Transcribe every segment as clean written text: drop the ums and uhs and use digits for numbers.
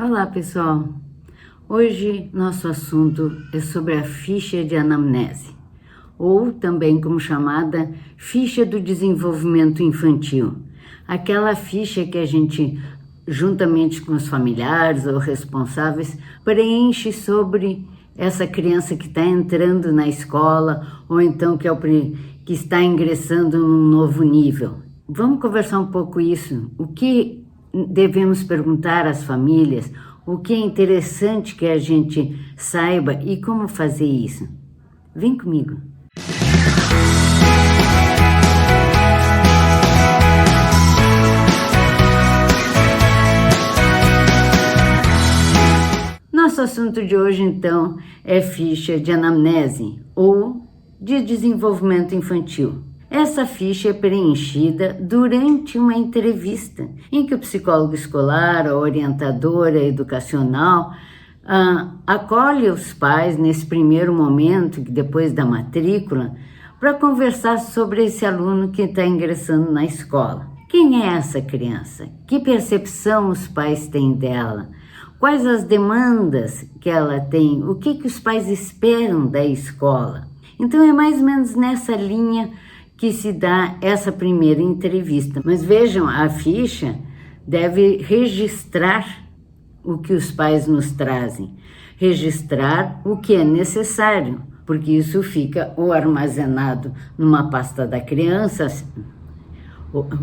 Olá, pessoal. Hoje nosso assunto é sobre a ficha de anamnese, ou também como chamada ficha do desenvolvimento infantil. Aquela ficha que a gente, juntamente com os familiares ou responsáveis, preenche sobre essa criança que está entrando na escola ou então que está ingressando num novo nível. Vamos conversar um pouco isso. O que devemos perguntar às famílias? O que é interessante que a gente saiba e como fazer isso? Vem comigo. Nosso assunto de hoje, então, é ficha de anamnese ou de desenvolvimento infantil. Essa ficha é preenchida durante uma entrevista, em que o psicólogo escolar, a orientadora educacional, acolhe os pais nesse primeiro momento, depois da matrícula, para conversar sobre esse aluno que está ingressando na escola. Quem é essa criança? Que percepção os pais têm dela? Quais as demandas que ela tem? O que os pais esperam da escola? Então é mais ou menos nessa linha que se dá essa primeira entrevista. Mas vejam, a ficha deve registrar o que os pais nos trazem, registrar o que é necessário, porque isso fica ou armazenado numa pasta da criança,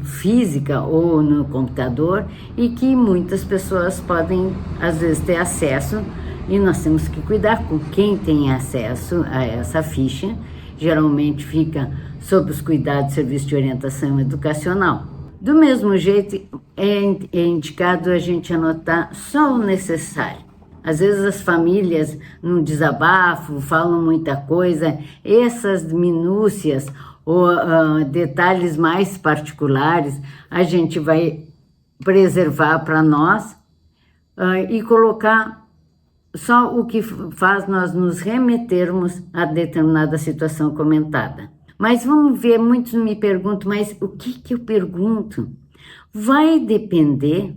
física ou no computador, e que muitas pessoas podem às vezes ter acesso, e nós temos que cuidar com quem tem acesso a essa ficha. Geralmente fica sob os cuidados do Serviço de Orientação Educacional. Do mesmo jeito, é indicado a gente anotar só o necessário. Às vezes as famílias, num desabafo, falam muita coisa, essas minúcias ou detalhes mais particulares, a gente vai preservar para nós e colocar só o que faz nós nos remetermos a determinada situação comentada. Mas vamos ver, muitos me perguntam, mas o que eu pergunto? Vai depender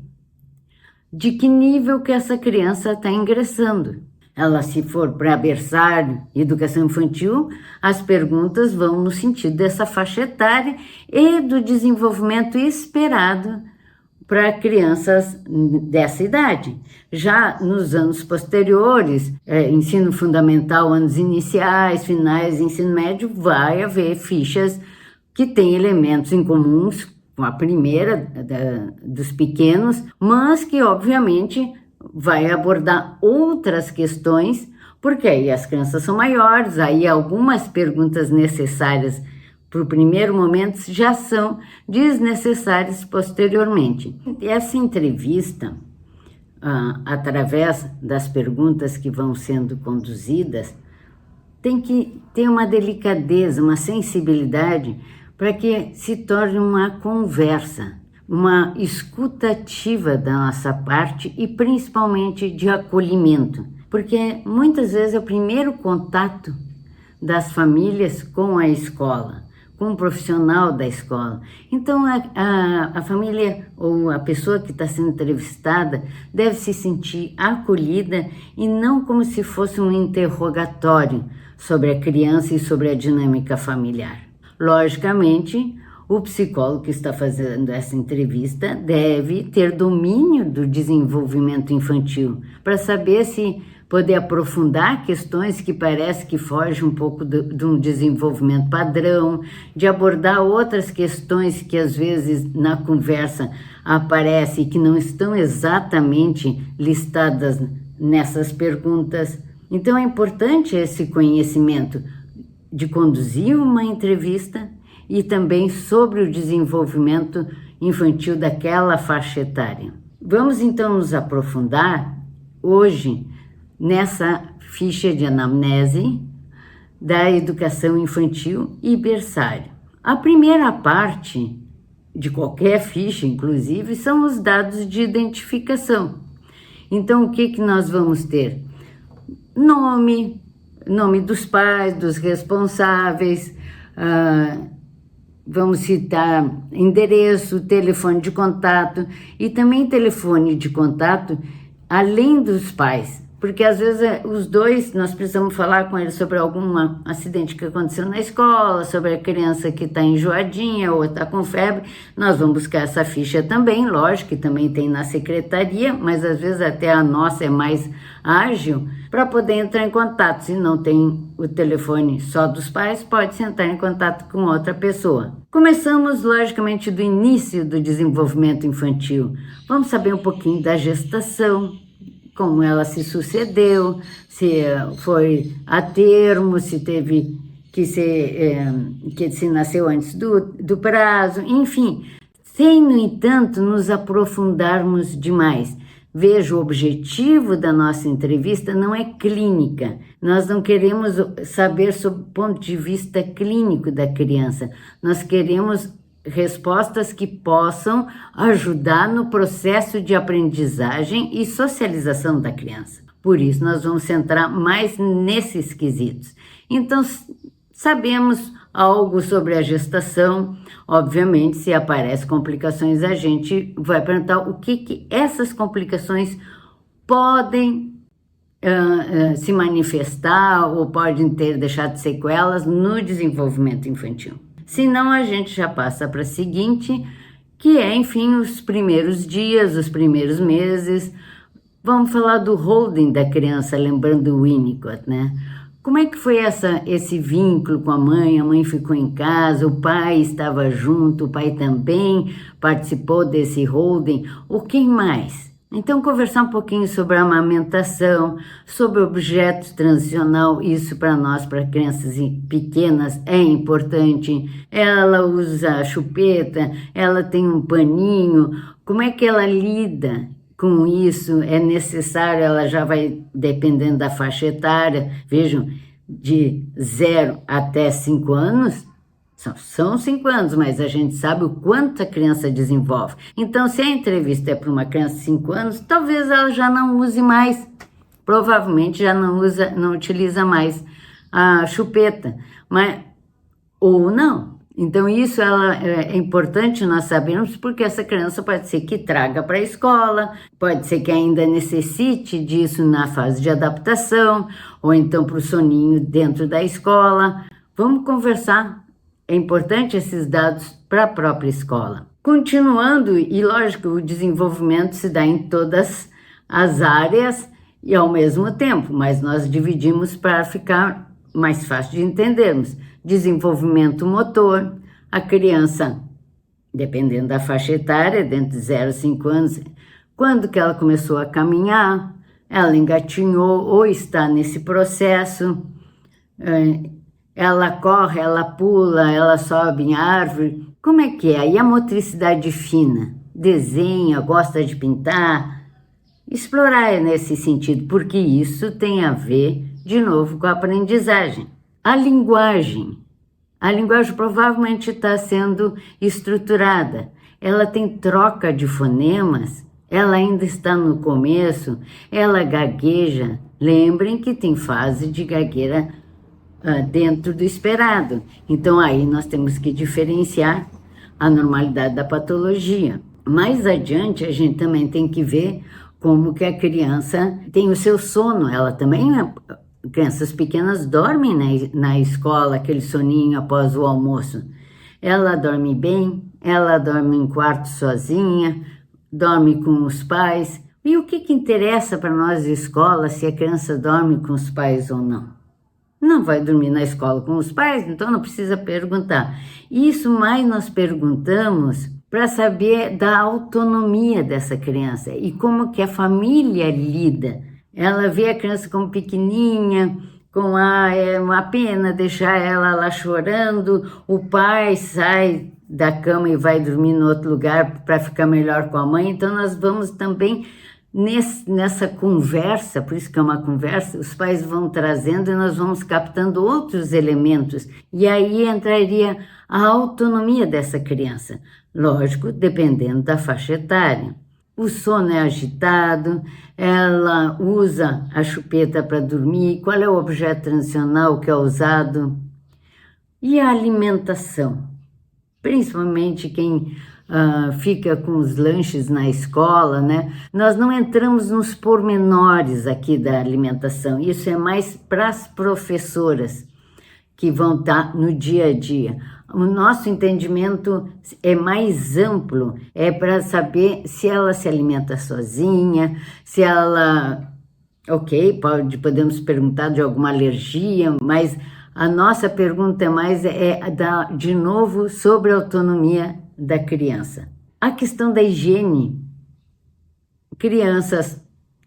de que nível que essa criança está ingressando. Ela, se for para berçário, educação infantil, as perguntas vão no sentido dessa faixa etária e do desenvolvimento esperado para crianças dessa idade. Já nos anos posteriores, ensino fundamental, anos iniciais, finais, ensino médio, vai haver fichas que têm elementos em comuns com a primeira dos pequenos, mas que obviamente vai abordar outras questões, porque aí as crianças são maiores, aí algumas perguntas necessárias para o primeiro momento já são desnecessárias posteriormente. E essa entrevista, através das perguntas que vão sendo conduzidas, tem que ter uma delicadeza, uma sensibilidade para que se torne uma conversa, uma escuta ativa da nossa parte e principalmente de acolhimento, porque muitas vezes é o primeiro contato das famílias com a escola, com um profissional da escola. Então a família ou a pessoa que está sendo entrevistada deve se sentir acolhida e não como se fosse um interrogatório sobre a criança e sobre a dinâmica familiar. Logicamente, o psicólogo que está fazendo essa entrevista deve ter domínio do desenvolvimento infantil para saber se poder aprofundar questões que parece que fogem um pouco de um desenvolvimento padrão, de abordar outras questões que às vezes na conversa aparecem e que não estão exatamente listadas nessas perguntas. Então é importante esse conhecimento de conduzir uma entrevista e também sobre o desenvolvimento infantil daquela faixa etária. Vamos então nos aprofundar hoje nessa ficha de anamnese da educação infantil e berçário. A primeira parte de qualquer ficha, inclusive, são os dados de identificação. Então, o que nós vamos ter? Nome dos pais, dos responsáveis, vamos citar endereço, telefone de contato e também telefone de contato além dos pais, porque às vezes os dois, nós precisamos falar com eles sobre algum acidente que aconteceu na escola, sobre a criança que está enjoadinha ou está com febre, nós vamos buscar essa ficha também, lógico que também tem na secretaria, mas às vezes até a nossa é mais ágil, para poder entrar em contato. Se não tem o telefone só dos pais, pode entrar em contato com outra pessoa. Começamos, logicamente, do início do desenvolvimento infantil. Vamos saber um pouquinho da gestação, como ela se sucedeu, se foi a termo, se teve que se nasceu antes do prazo, enfim, sem, no entanto, nos aprofundarmos demais. Veja, o objetivo da nossa entrevista não é clínica. Nós não queremos saber sobre o ponto de vista clínico da criança. Nós queremos respostas que possam ajudar no processo de aprendizagem e socialização da criança. Por isso, nós vamos centrar mais nesses quesitos. Então, sabemos algo sobre a gestação. Obviamente, se aparecem complicações, a gente vai perguntar o que essas complicações podem se manifestar ou podem ter deixado sequelas no desenvolvimento infantil. Senão, a gente já passa para a seguinte, que é, enfim, os primeiros dias, os primeiros meses. Vamos falar do holding da criança, lembrando o Winnicott, né? Como é que foi esse vínculo com a mãe ficou em casa, o pai estava junto, o pai também participou desse holding, o que mais? Então, conversar um pouquinho sobre a amamentação, sobre objetos transicional, isso para nós, para crianças pequenas, é importante. Ela usa a chupeta, ela tem um paninho, como é que ela lida com isso? É necessário, ela já vai, dependendo da faixa etária, vejam, de 0 até 5 anos, são 5 anos, mas a gente sabe o quanto a criança desenvolve. Então, se a entrevista é para uma criança de 5 anos, talvez ela já não use mais, provavelmente já não utiliza mais a chupeta, ou não. Então, isso é importante nós sabermos, porque essa criança pode ser que traga para a escola, pode ser que ainda necessite disso na fase de adaptação, ou então para o soninho dentro da escola. Vamos conversar. É importante esses dados para a própria escola. Continuando, e lógico, o desenvolvimento se dá em todas as áreas e ao mesmo tempo, mas nós dividimos para ficar mais fácil de entendermos. Desenvolvimento motor, a criança, dependendo da faixa etária, dentro de 0 a 5 anos, quando que ela começou a caminhar, ela engatinhou ou está nesse processo, ela corre, ela pula, ela sobe em árvore, como é que é? E a motricidade fina? Desenha, gosta de pintar? Explorar nesse sentido, porque isso tem a ver, de novo, com a aprendizagem. A linguagem provavelmente está sendo estruturada, ela tem troca de fonemas, ela ainda está no começo, ela gagueja. Lembrem que tem fase de gagueira dentro do esperado. Então aí nós temos que diferenciar a normalidade da patologia. Mais adiante a gente também tem que ver como que a criança tem o seu sono. Ela também, crianças pequenas dormem na escola, aquele soninho após o almoço. Ela dorme bem, ela dorme em quarto sozinha, dorme com os pais. E o que interessa para nós de escola se a criança dorme com os pais ou não? Não vai dormir na escola com os pais, então não precisa perguntar. Isso mais nós perguntamos para saber da autonomia dessa criança e como que a família lida. Ela vê a criança como pequenininha, é uma pena deixar ela lá chorando, o pai sai da cama e vai dormir em outro lugar para ficar melhor com a mãe. Então nós vamos também nessa conversa, por isso que é uma conversa, os pais vão trazendo e nós vamos captando outros elementos. E aí entraria a autonomia dessa criança, lógico, dependendo da faixa etária. O sono é agitado, ela usa a chupeta para dormir, qual é o objeto transicional que é usado? E a alimentação? Principalmente quem fica com os lanches na escola, né? Nós não entramos nos pormenores aqui da alimentação, isso é mais para as professoras que vão estar no dia a dia. O nosso entendimento é mais amplo, é para saber se ela se alimenta sozinha, se ela... Ok, podemos perguntar de alguma alergia, mas a nossa pergunta de novo, sobre a autonomia da criança. A questão da higiene. Crianças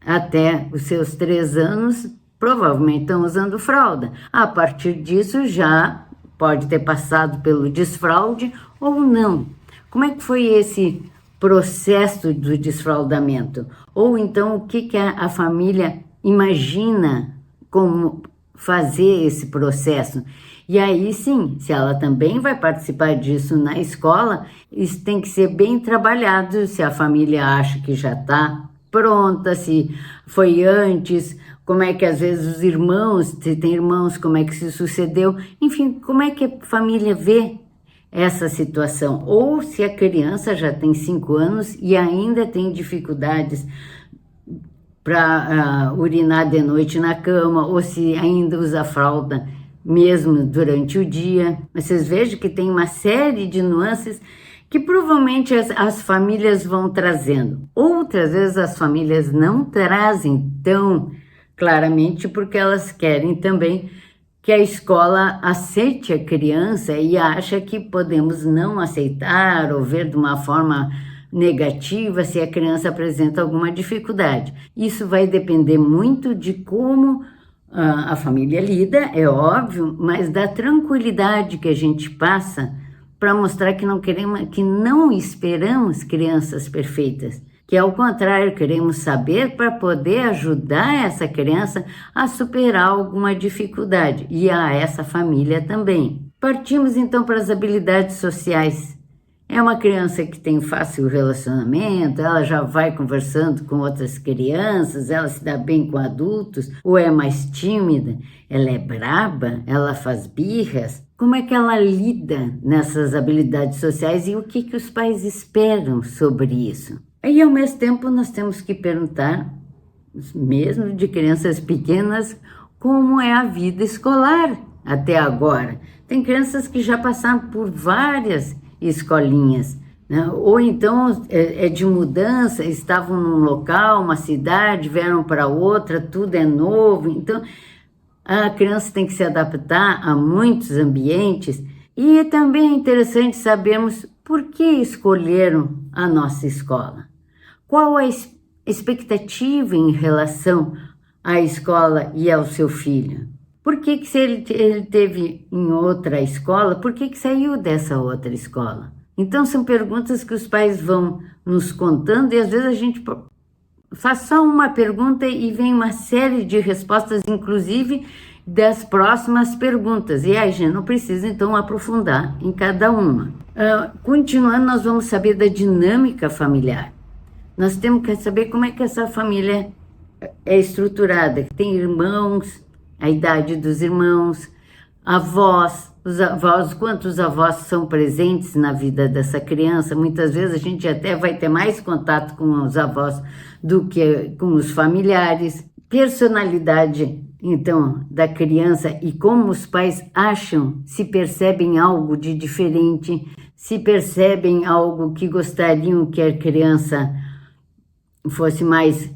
até os seus 3 anos provavelmente estão usando fralda. A partir disso já pode ter passado pelo desfraude ou não. Como é que foi esse processo do desfraldamento? Ou então o que a família imagina como fazer esse processo? E aí sim, se ela também vai participar disso na escola, isso tem que ser bem trabalhado, se a família acha que já está pronta, se foi antes, como é que às vezes os irmãos, se tem irmãos, como é que se sucedeu, enfim, como é que a família vê essa situação, ou se a criança já tem 5 anos e ainda tem dificuldades para urinar de noite na cama, ou se ainda usa fralda mesmo durante o dia. Vocês vejam que tem uma série de nuances que provavelmente as famílias vão trazendo. Outras vezes as famílias não trazem tão claramente porque elas querem também que a escola aceite a criança e acha que podemos não aceitar ou ver de uma forma negativa se a criança apresenta alguma dificuldade. Isso vai depender muito de como a família lida, é óbvio, mas da tranquilidade que a gente passa para mostrar que não esperamos crianças perfeitas, que ao contrário, queremos saber para poder ajudar essa criança a superar alguma dificuldade e a essa família também. Partimos então para as habilidades sociais. É uma criança que tem fácil relacionamento, ela já vai conversando com outras crianças, ela se dá bem com adultos, ou é mais tímida, ela é braba, ela faz birras. Como é que ela lida nessas habilidades sociais e o que os pais esperam sobre isso? E ao mesmo tempo nós temos que perguntar, mesmo de crianças pequenas, como é a vida escolar até agora. Tem crianças que já passaram por várias escolinhas, né? Ou então é de mudança, estavam num local, uma cidade, vieram para outra, tudo é novo, então a criança tem que se adaptar a muitos ambientes. E também é interessante sabermos por que escolheram a nossa escola, qual a expectativa em relação à escola e ao seu filho. Por que se ele teve em outra escola, por que saiu dessa outra escola? Então são perguntas que os pais vão nos contando e às vezes a gente faz só uma pergunta e vem uma série de respostas, inclusive das próximas perguntas. E aí a gente não precisa então aprofundar em cada uma. Continuando, nós vamos saber da dinâmica familiar. Nós temos que saber como é que essa família é estruturada, tem irmãos, a idade dos irmãos, avós, os avós, quantos avós são presentes na vida dessa criança. Muitas vezes a gente até vai ter mais contato com os avós do que com os familiares. Personalidade, então, da criança e como os pais acham, se percebem algo de diferente, se percebem algo que gostariam que a criança fosse mais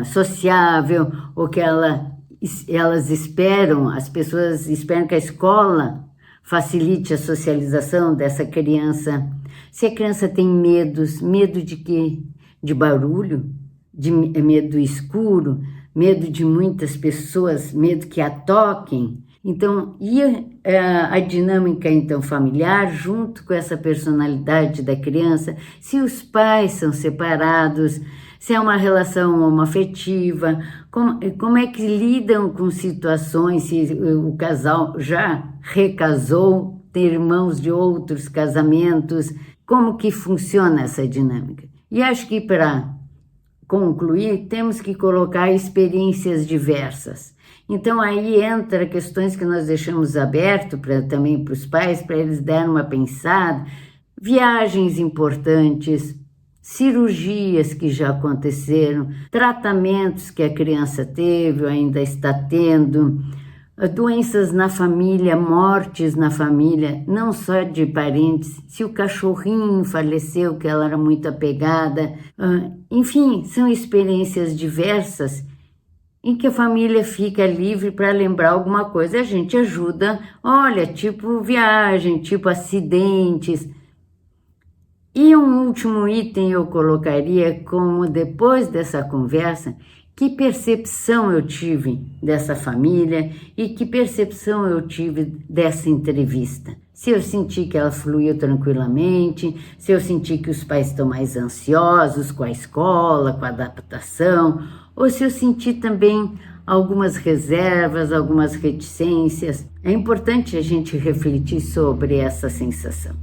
sociável, ou que elas esperam, as pessoas esperam que a escola facilite a socialização dessa criança. Se a criança tem medo de quê? De barulho, medo escuro, medo de muitas pessoas, medo que a toquem. Então, a dinâmica então familiar junto com essa personalidade da criança, se os pais são separados, se é uma relação homoafetiva, como é que lidam com situações, se o casal já recasou, tem irmãos de outros casamentos, como que funciona essa dinâmica. E acho que para concluir, temos que colocar experiências diversas. Então aí entra questões que nós deixamos aberto também para os pais, para eles darem uma pensada, viagens importantes, cirurgias que já aconteceram, tratamentos que a criança teve ou ainda está tendo, doenças na família, mortes na família, não só de parentes, se o cachorrinho faleceu, que ela era muito apegada, enfim, são experiências diversas em que a família fica livre para lembrar alguma coisa. A gente ajuda, olha, tipo viagem, tipo acidentes. E um último item eu colocaria como, depois dessa conversa, que percepção eu tive dessa família e que percepção eu tive dessa entrevista. Se eu senti que ela fluiu tranquilamente, se eu senti que os pais estão mais ansiosos com a escola, com a adaptação, ou se eu senti também algumas reservas, algumas reticências. É importante a gente refletir sobre essa sensação.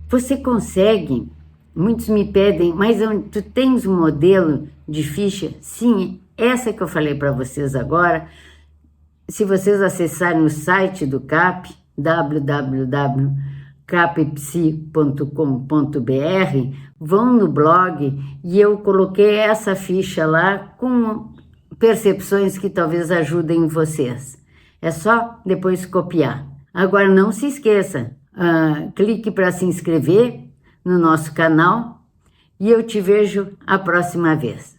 Você consegue? Muitos me pedem, mas tu tens um modelo de ficha? Sim, essa que eu falei para vocês agora. Se vocês acessarem o site do CAP, www.cappsi.com.br, vão no blog e eu coloquei essa ficha lá com percepções que talvez ajudem vocês. É só depois copiar. Agora não se esqueça, clique para se inscrever no nosso canal e eu te vejo a próxima vez.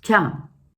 Tchau!